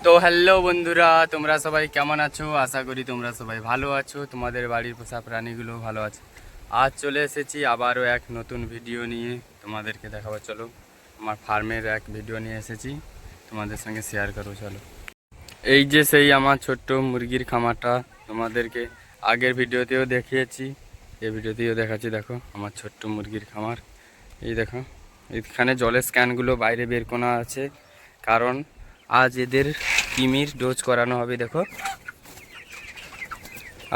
তো হ্যালো বন্ধুরা, তোমরা সবাই কেমন আছো? আশা করি তোমরা সবাই ভালো আছো, তোমাদের বাড়ির পোষা প্রাণীগুলো ভালো আছে। আজ চলে এসেছি আবারও এক নতুন ভিডিও নিয়ে তোমাদেরকে দেখাবো। চলো, আমার ফার্মের এক ভিডিও নিয়ে এসেছি, তোমাদের সঙ্গে শেয়ার করবো। চলো, এই যে সেই আমার ছোট্ট মুরগির খামারটা তোমাদেরকে আগের ভিডিওতেও দেখিয়েছি, এই ভিডিওতেও দেখাচ্ছি। দেখো আমার ছোট্ট মুরগির খামার। এই দেখো, এখানে জলের স্ক্যানগুলো বাইরে বের করা আছে, কারণ আজ এদের কিমির ডোজ করানো হবে। দেখো,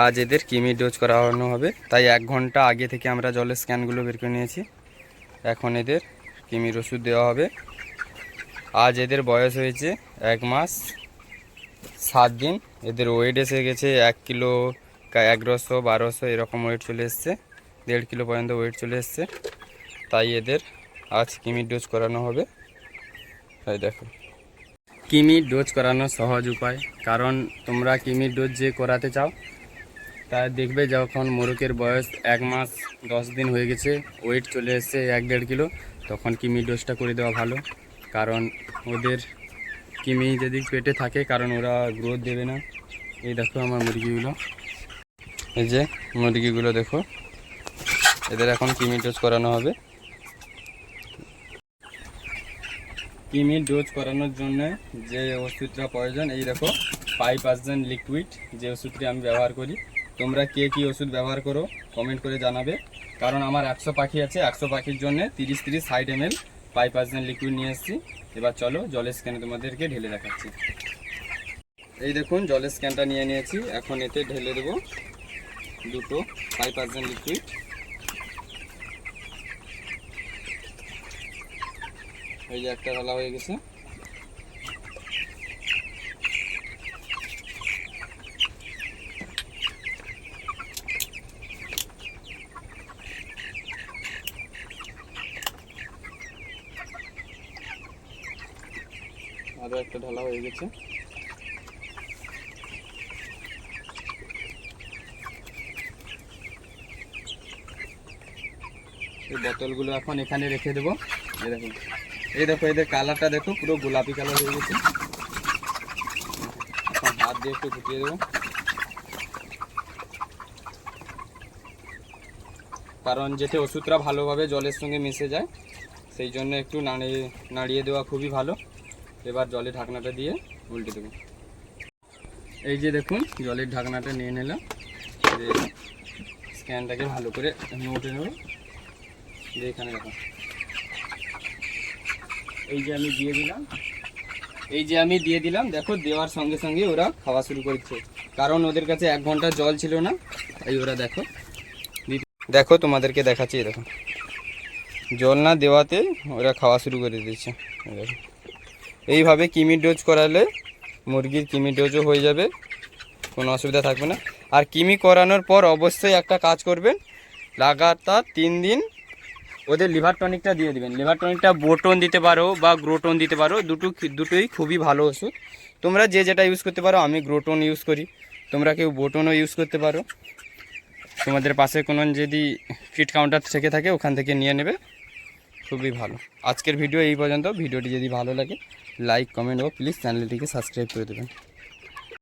আজ এদের কিমির ডোজ করানো হবে, তাই 1 ঘন্টা আগে থেকে আমরা জলের স্ক্যানগুলো বের করে নিয়েছি। এখন এদের কিমির ওষুধ দেওয়া হবে। আজ এদের বয়স হয়েছে 1 মাস 7 দিন। এদের ওয়েট এসে গেছে 1 কিলো 1100-1200 এরকম ওয়েট চলে এসছে, 1.5 কিলো পর্যন্ত ওয়েট চলে এসছে। তাই এদের আজ কিমির ডোজ করানো হবে। তাই দেখো, কিমির ডোজ করানোর সহজ উপায়, কারণ তোমরা কিমির ডোজ যে করাতে চাও তাই দেখবে যখন মোরগের বয়স 1 মাস 10 দিন হয়ে গেছে, ওয়েট চলে এসছে 1-1.5 কিলো, তখন কিমির ডোজটা করে দেওয়া ভালো। কারণ ওদের কিমি যদি পেটে থাকে, কারণ ওরা গ্রোথ দেবে না। এই দেখো আমার মুরগিগুলো, এই যে মুরগিগুলো দেখো, এদের এখন কিমির ডোজ করানো হবে। কিমির ডোজ করানোর জন্য যে ওষুধটা প্রয়োজন, এই দেখো 5% লিকুইড, যে ওষুধটি আমি ব্যবহার করি। তোমরা কে কী ওষুধ ব্যবহার করো কমেন্ট করে জানাবে, কারণ আমার 100 পাখি আছে, 100 পাখির জন্য 30-60 ml 5% লিকুইড নিয়ে এসেছি। এবার চলো জলের স্ক্যানে তোমাদেরকে ঢেলে দেখাচ্ছি। এই দেখুন জলের স্ক্যানটা নিয়ে নিয়েছি, এখন এতে ঢেলে দেবো দুটো 5% লিকুইড। এই যে একটা ঢালা হয়ে গেছে। আরও একটা ঢালা হয়ে গেছে। এই বোতলগুলো এখন এখানে রেখে দেবো। এই দেখো এদের কালারটা দেখো, পুরো গোলাপি কালার হয়ে গেছে। এখন হাত দিয়ে একটু ফুটিয়ে দেবো, কারণ যাতে ওষুধটা ভালোভাবে জলের সঙ্গে মিশে যায়, সেই জন্য একটু নাড়িয়ে দেওয়া খুবই ভালো। এবার জলের ঢাকনাটা দিয়ে উল্টে দেবো। এই যে দেখুন জলের ঢাকনাটা নিয়ে নিলাম, স্ক্যানটাকে ভালো করে উঠে নেব। যে এখানে দেখো, এই যে আমি দিয়ে দিলাম, দেখো দেওয়ার সঙ্গে সঙ্গে ওরা খাওয়া শুরু করেছে, কারণ ওদের কাছে 1 ঘন্টা জল ছিল না। এই ওরা দেখো তোমাদেরকে দেখাচ্ছি, দেখো জল না দেওয়াতে ওরা খাওয়া শুরু করে দিয়েছে। দেখো, এইভাবে কিমির ডোজ করালে মুরগির কিমির ডোজও হয়ে যাবে, কোনো অসুবিধা থাকবে না। আর কিমি করানোর পর অবশ্যই একটা কাজ করবেন, লাগাতার 3 দিন ওদের লিভার টনিকটা দিয়ে দিবেন। লিভার টনিকটা বোটন দিতে পারো বা গ্রোটন দিতে পারো, দুটোই খুবই ভালো ওষুধ। তোমরা যে যেটা ইউজ করতে পারো, আমি গ্রোটন ইউজ করি, তোমরা কেউ বোটনও ইউজ করতে পারো। তোমাদের পাশে কোনো যদি ফিট কাউন্টার থেকে থাকে ওখান থেকে নিয়ে নেবে, খুবই ভালো। আজকের ভিডিও এই পর্যন্ত। ভিডিওটি যদি ভালো লাগে লাইক, কমেন্ট ও প্লিজ চ্যানেলটিকে সাবস্ক্রাইব করে দেবেন।